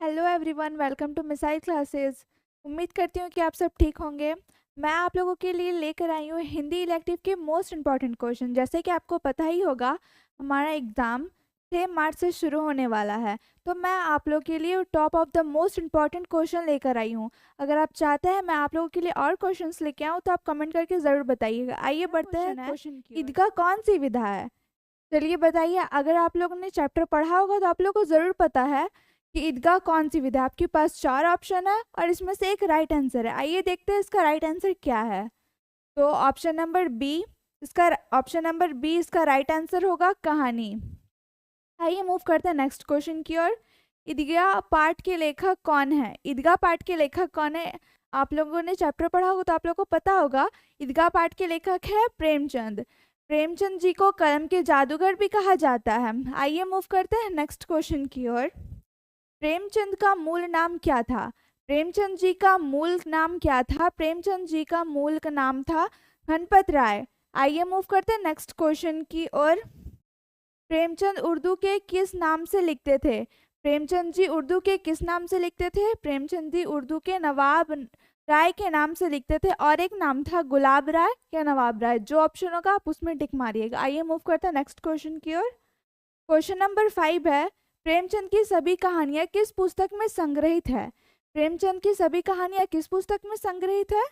Hello everyone, welcome to missile classes. उम्मीद करती हूँ कि आप सब ठीक होंगे। मैं आप लोगों के लिए लेकर आई हूँ हिंदी इलेक्टिव के मोस्ट इम्पॉर्टेंट क्वेश्चन। जैसे कि आपको पता ही होगा, हमारा एग्ज़ाम 6 मार्च से शुरू होने वाला है, तो मैं आप लोगों के लिए top of the most important question लेकर आई हूँ। अगर आप चाहते हैं मैं आप लोगों के लिए और क्वेश्चंस लेके आऊँ तो आप कमेंट करके ज़रूर बताइएगा। आइए बढ़ते हैं क्वेश्चन की ओर। ईदगाह कौन सी विधा है? चलिए बताइए। अगर आप लोगों ने चैप्टर पढ़ा होगा तो आप लोगों को ज़रूर पता है कि ईदगाह कौन सी विधा है। आपके पास 4 ऑप्शन है और इसमें से एक राइट आंसर है। आइए देखते हैं इसका राइट आंसर क्या है। तो ऑप्शन नंबर बी इसका राइट आंसर होगा कहानी। आइए मूव करते हैं नेक्स्ट क्वेश्चन की ओर। ईदगाह पाठ के लेखक कौन है? ईदगाह पाठ के लेखक कौन है? आप लोगों ने चैप्टर पढ़ा होगा तो आप लोगों को पता होगा, ईदगाह पाठ के लेखक है प्रेमचंद। प्रेमचंद जी को कलम के जादूगर भी कहा जाता है। आइए मूव करते हैं नेक्स्ट क्वेश्चन की ओर। प्रेमचंद का मूल नाम क्या था? प्रेमचंद जी का मूल नाम क्या था? प्रेमचंद जी का मूल का नाम था गणपत राय। आइए मूव करते हैं नेक्स्ट क्वेश्चन की ओर। प्रेमचंद उर्दू के किस नाम से लिखते थे? प्रेमचंद जी उर्दू के किस नाम से लिखते थे? प्रेमचंद जी उर्दू के नवाब राय के नाम से लिखते थे, और एक नाम था गुलाब राय या नवाब राय। जो ऑप्शन होगा आप उसमें टिक मारिएगा। आइए मूव करते हैं नेक्स्ट क्वेश्चन की ओर। क्वेश्चन नंबर 5 है, प्रेमचंद की सभी कहानियां किस पुस्तक में संग्रहित है? प्रेमचंद की सभी कहानियां किस पुस्तक में संग्रहित है?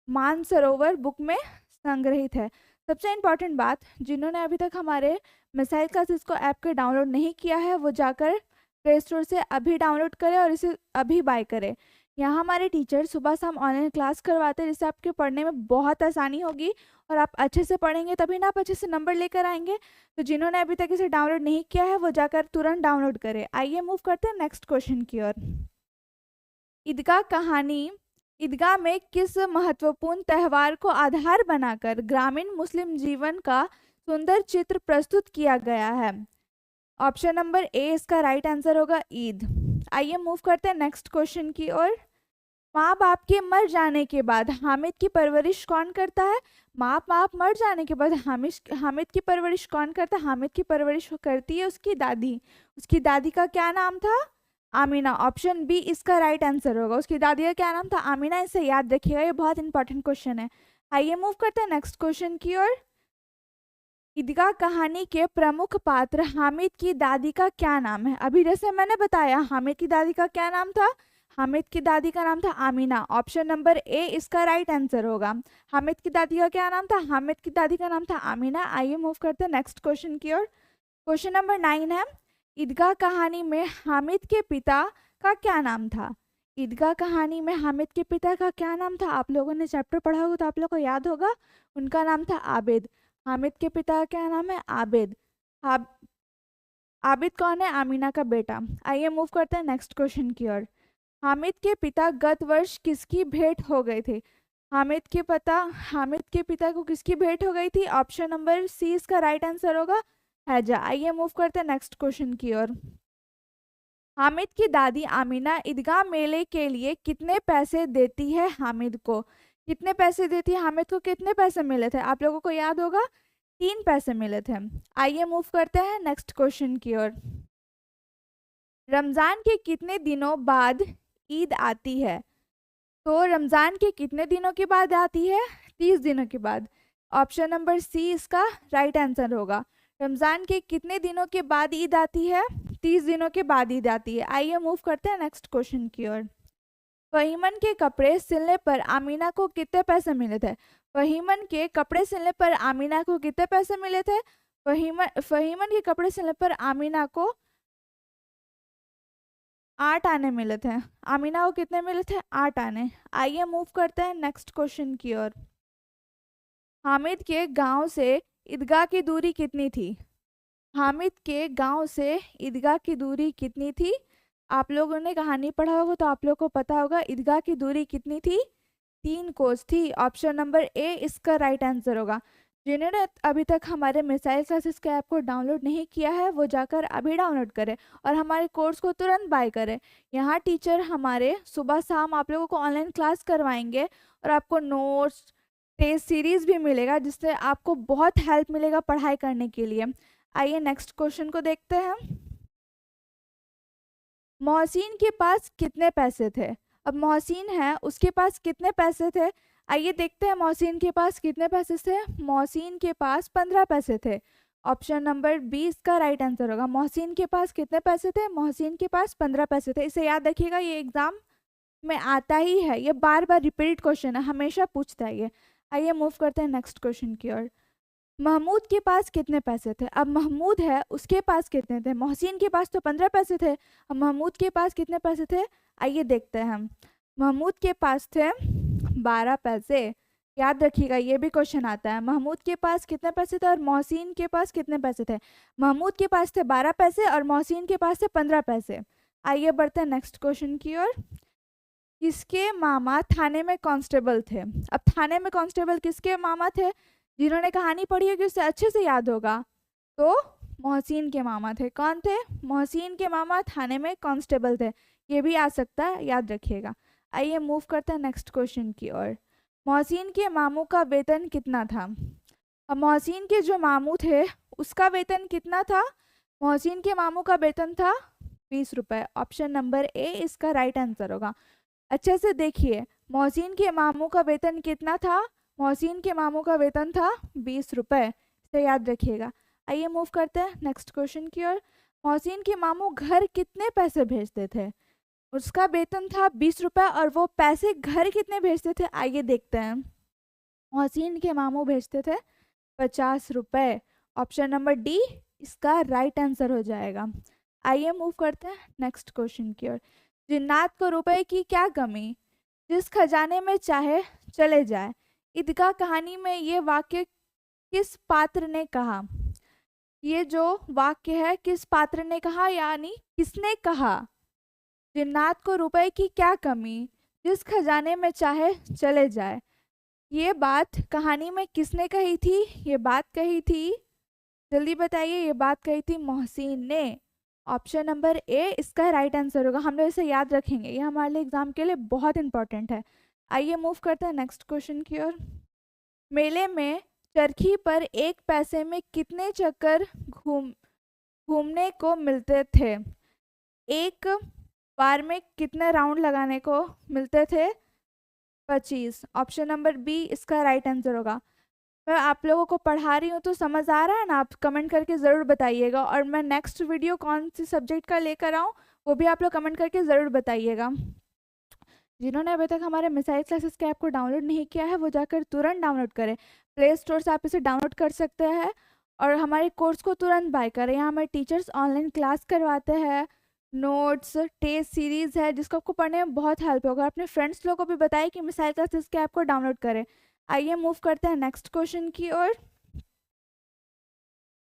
मानसरोवर बुक में संग्रहित है। सबसे इम्पॉर्टेंट बात, जिन्होंने अभी तक हमारे मिसाइल क्लासेस को ऐप को डाउनलोड नहीं किया है वो जाकर प्ले स्टोर से अभी डाउनलोड करें और इसे अभी बाय करें। यहाँ हमारे टीचर सुबह शाम ऑनलाइन क्लास करवाते हैं, जिससे आपके पढ़ने में बहुत आसानी होगी और आप अच्छे से पढ़ेंगे तभी ना आप अच्छे से नंबर लेकर आएंगे। तो जिन्होंने अभी तक इसे डाउनलोड नहीं किया है वो जाकर तुरंत डाउनलोड करें। आइए मूव करते हैं नेक्स्ट क्वेश्चन की ओर। ईदगाह कहानी ईदगाह में किस महत्वपूर्ण त्यौहार को आधार बनाकर ग्रामीण मुस्लिम जीवन का सुंदर चित्र प्रस्तुत किया गया है? ऑप्शन नंबर ए इसका राइट आंसर होगा ईद। आइए मूव करते हैं नेक्स्ट क्वेश्चन की ओर। माँ बाप के मर जाने के बाद हामिद की परवरिश कौन करता है? माँ बाप मर जाने के बाद हामिद की परवरिश कौन करता है? हामिद की परवरिश करती है उसकी दादी। उसकी दादी का क्या नाम था? आमीना। ऑप्शन बी इसका राइट आंसर होगा। उसकी दादी का क्या नाम था? आमीना। इसे याद रखिएगा, ये बहुत इंपॉर्टेंट क्वेश्चन है। आइए मूव करते हैं नेक्स्ट क्वेश्चन की ओर। ईदगाह कहानी के प्रमुख पात्र हामिद की दादी का क्या नाम है? अभी जैसे मैंने बताया, हामिद की दादी का क्या नाम था? हामिद की दादी का नाम था आमीना। ऑप्शन नंबर ए इसका राइट आंसर होगा। हामिद की दादी का क्या नाम था? हामिद की दादी का नाम था आमीना। आइए मूव करते हैं नेक्स्ट क्वेश्चन की ओर। क्वेश्चन नंबर 9 है, ईदगाह कहानी में हामिद के पिता का क्या नाम था? ईदगाह कहानी में हामिद के पिता का क्या नाम था? आप लोगों ने चैप्टर पढ़ा होगा तो आप लोगों को याद होगा, उनका नाम था आबिद। हामिद के पिता का क्या नाम है? आबिद। आब, आबिद कौन है? आमीना का बेटा। आइए मूव करते हैं नेक्स्ट क्वेश्चन की ओर। हामिद के पिता गत वर्ष किसकी भेंट हो गए थे? हामिद के पिता को किसकी भेंट हो गई थी? ऑप्शन नंबर सी इसका राइट आंसर होगा, हैजा। आइए मूव करते हैं नेक्स्ट क्वेश्चन की ओर। हामिद की दादी आमीना ईदगाह मेले के लिए कितने पैसे देती है हामिद को? कितने पैसे देती है हामिद को? कितने पैसे मिले थे? आप लोगों को याद होगा, 3 पैसे मिले थे। आइए मूव करते हैं नेक्स्ट क्वेश्चन की ओर। रमजान के कितने दिनों बाद ईद आती है? तो रमजान के कितने दिनों के बाद आती है? 30 दिनों के बाद। ऑप्शन नंबर सी इसका राइट आंसर होगा। रमजान के कितने दिनों के बाद ईद आती है? 30 दिनों के बाद ईद आती है। आइए मूव करते हैं नेक्स्ट क्वेश्चन की ओर। फहीमन के कपड़े सिलने पर आमीना को कितने पैसे मिले थे? फहीमन के कपड़े सिलने पर आमीना को कितने पैसे मिले थे? फहीमन के कपड़े सिलने पर आमीना को 8 आने मिले थे। आमीना को कितने मिले थे? 8 आने। आइए मूव करते हैं नेक्स्ट क्वेश्चन की ओर। हामिद के गांव से ईदगाह की दूरी कितनी थी? हामिद के गांव से ईदगाह की दूरी कितनी थी? आप लोगों ने कहानी पढ़ा होगा तो आप लोगों को पता होगा ईदगाह की दूरी कितनी थी? 3 कोस थी। ऑप्शन नंबर ए इसका राइट आंसर होगा। जिन्होंने अभी तक हमारे मिसाइल क्लासेस के ऐप को डाउनलोड नहीं किया है वो जाकर अभी डाउनलोड करें और हमारे कोर्स को तुरंत बाय करें। यहाँ टीचर हमारे सुबह शाम आप लोगों को ऑनलाइन क्लास करवाएंगे और आपको नोट्स टेस्ट सीरीज भी मिलेगा, जिससे आपको बहुत हेल्प मिलेगा पढ़ाई करने के लिए। आइए नेक्स्ट क्वेश्चन को देखते हैं। मोहसिन के पास कितने पैसे थे। अब मोहसिन है, उसके पास कितने पैसे थे। आइए देखते हैं मोहसिन के पास कितने पैसे थे। मोहसिन के पास 15 पैसे थे। ऑप्शन नंबर बी इसका राइट आंसर होगा। मोहसिन के पास कितने पैसे थे, मोहसिन के पास 15 पैसे थे। इसे याद रखिएगा, ये एग्जाम में आता ही है, ये बार बार रिपीट क्वेश्चन है, हमेशा पूछता है ये। आइए मूव करते हैं नेक्स्ट क्वेश्चन की ओर। महमूद के पास कितने पैसे थे। अब महमूद है, उसके पास कितने थे। मोहसिन के पास तो 15 पैसे थे, अब महमूद के पास कितने पैसे थे। आइए देखते हैं हम। महमूद के पास थे 12 पैसे। याद रखिएगा, ये भी क्वेश्चन आता है। महमूद के पास कितने पैसे थे और मोहसिन के पास कितने पैसे थे। महमूद के पास थे 12 पैसे और मोहसिन के पास थे 15 पैसे। आइए बढ़ते हैं नेक्स्ट क्वेश्चन की ओर। किसके मामा थाने में कांस्टेबल थे। अब थाने में कांस्टेबल किसके मामा थे। जिन्होंने कहानी पढ़ी होगी उससे अच्छे से याद होगा। तो मोहसिन के मामा थे। कौन थे, मोहसिन के मामा थाने में कांस्टेबल थे। ये भी आ सकता है, याद रखिएगा। आइए मूव करते हैं नेक्स्ट क्वेश्चन की ओर। मोहसिन के मामू का वेतन कितना था। अब मोहसिन के जो मामू थे उसका वेतन कितना था। मोहसिन के मामू का वेतन था 20 रुपये। ऑप्शन नंबर ए इसका राइट आंसर होगा। अच्छे से देखिए, मोहसिन के मामू का वेतन कितना था। मोहसिन के मामू का वेतन था 20 रुपये। इसे याद रखिएगा। आइए मूव करते हैं नेक्स्ट क्वेश्चन की ओर। मोहसिन के मामू घर कितने पैसे भेजते थे। उसका वेतन था 20 रुपये और वो पैसे घर कितने भेजते थे। आइए देखते हैं। मोहसिन के मामू भेजते थे 50 रुपये। ऑप्शन नंबर डी इसका राइट आंसर हो जाएगा। आइए मूव करते हैं नेक्स्ट क्वेश्चन की ओर। जिन्नात को रुपए की क्या कमी, जिस खजाने में चाहे चले जाए। ईदगाह कहानी में ये वाक्य किस पात्र ने कहा। ये जो वाक्य है किस पात्र ने कहा, यानी किसने कहा। जिन्नात को रुपए की क्या कमी, जिस खजाने में चाहे चले जाए। ये बात कहानी में किसने कही थी। ये बात कही थी, जल्दी बताइए, ये बात कही थी मोहसिन ने। ऑप्शन नंबर ए इसका राइट आंसर होगा। हम लोग इसे याद रखेंगे, ये हमारे लिए एग्जाम के लिए बहुत इंपॉर्टेंट है। आइए मूव करते हैं नेक्स्ट क्वेश्चन की ओर। मेले में चरखी पर 1 पैसे में कितने चक्कर घूमने को मिलते थे। एक बार में कितने राउंड लगाने को मिलते थे, 25। ऑप्शन नंबर बी इसका राइट आंसर होगा। मैं आप लोगों को पढ़ा रही हूँ तो समझ आ रहा है ना, आप कमेंट करके ज़रूर बताइएगा। और मैं नेक्स्ट वीडियो कौन सी सब्जेक्ट का लेकर आऊँ वो भी आप लोग कमेंट करके ज़रूर बताइएगा। जिन्होंने अभी तक हमारे मिसाइल क्लासेस के ऐप को डाउनलोड नहीं किया है वो जाकर तुरंत डाउनलोड करें। प्ले स्टोर से आप इसे डाउनलोड कर सकते हैं और हमारे कोर्स को तुरंत बाय करें। यहाँ हमारे टीचर्स ऑनलाइन क्लास करवाते हैं, नोट्स, टेस्ट सीरीज़ है जिसको आपको पढ़ने में बहुत हेल्प होगा। अपने फ्रेंड्स लोगों को भी बताइए कि मिसाइल क्लासेस के ऐप को डाउनलोड करें। आइए मूव करते हैं नेक्स्ट क्वेश्चन की ओर।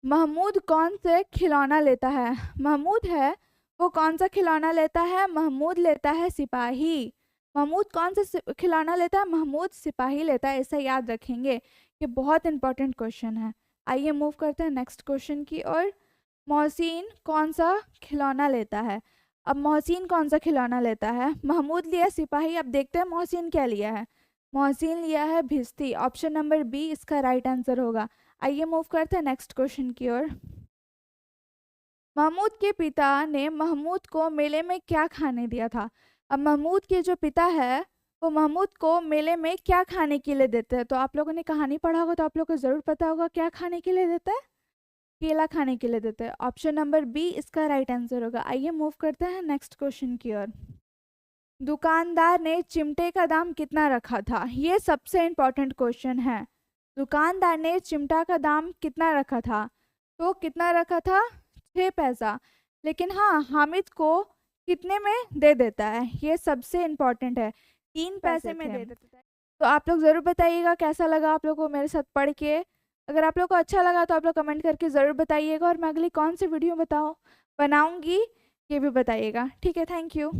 महमूद कौन से खिलौना लेता है। महमूद है वो कौन सा खिलौना लेता है। महमूद लेता है सिपाही। महमूद कौन सा खिलौना लेता है, महमूद सिपाही लेता है। इसे याद रखेंगे, ये बहुत इंपॉर्टेंट क्वेश्चन है। आइए मूव करते हैं नेक्स्ट क्वेश्चन की ओर। मोहसिन कौन सा खिलौना लेता है। अब मोहसिन कौन सा खिलौना लेता है। महमूद लिया सिपाही। अब देखते हैं मोहसिन क्या लिया है। मोहसिन लिया है भिश्ती। ऑप्शन नंबर बी इसका राइट आंसर होगा। आइए मूव करते हैं नेक्स्ट क्वेश्चन की ओर। महमूद के पिता ने महमूद को मेले में क्या खाने दिया था। अब महमूद के जो पिता है वो महमूद को मेले में क्या खाने के लिए देते हैं। तो आप लोगों ने कहानी पढ़ा होगा तो आप लोगों को ज़रूर पता होगा क्या खाने के लिए देता है। केला खाने के लिए देते हैं। ऑप्शन नंबर बी इसका राइट आंसर होगा। आइए मूव करते हैं नेक्स्ट क्वेश्चन की ओर। दुकानदार ने चिमटे का दाम कितना रखा था। ये सबसे इम्पोर्टेंट क्वेश्चन है। दुकानदार ने चिमटा का दाम कितना रखा था। तो कितना रखा था, 6 पैसा। लेकिन हाँ, हामिद को कितने में दे देता है, ये सबसे इम्पोर्टेंट है, 3 पैसे में दे देता है। तो आप लोग ज़रूर बताइएगा कैसा लगा आप लोगों को मेरे साथ पढ़ के। अगर आप लोग को अच्छा लगा तो आप लोग कमेंट करके ज़रूर बताइएगा और मैं अगली कौन सी वीडियो बनाऊँगी ये भी बताइएगा। ठीक है, थैंक यू।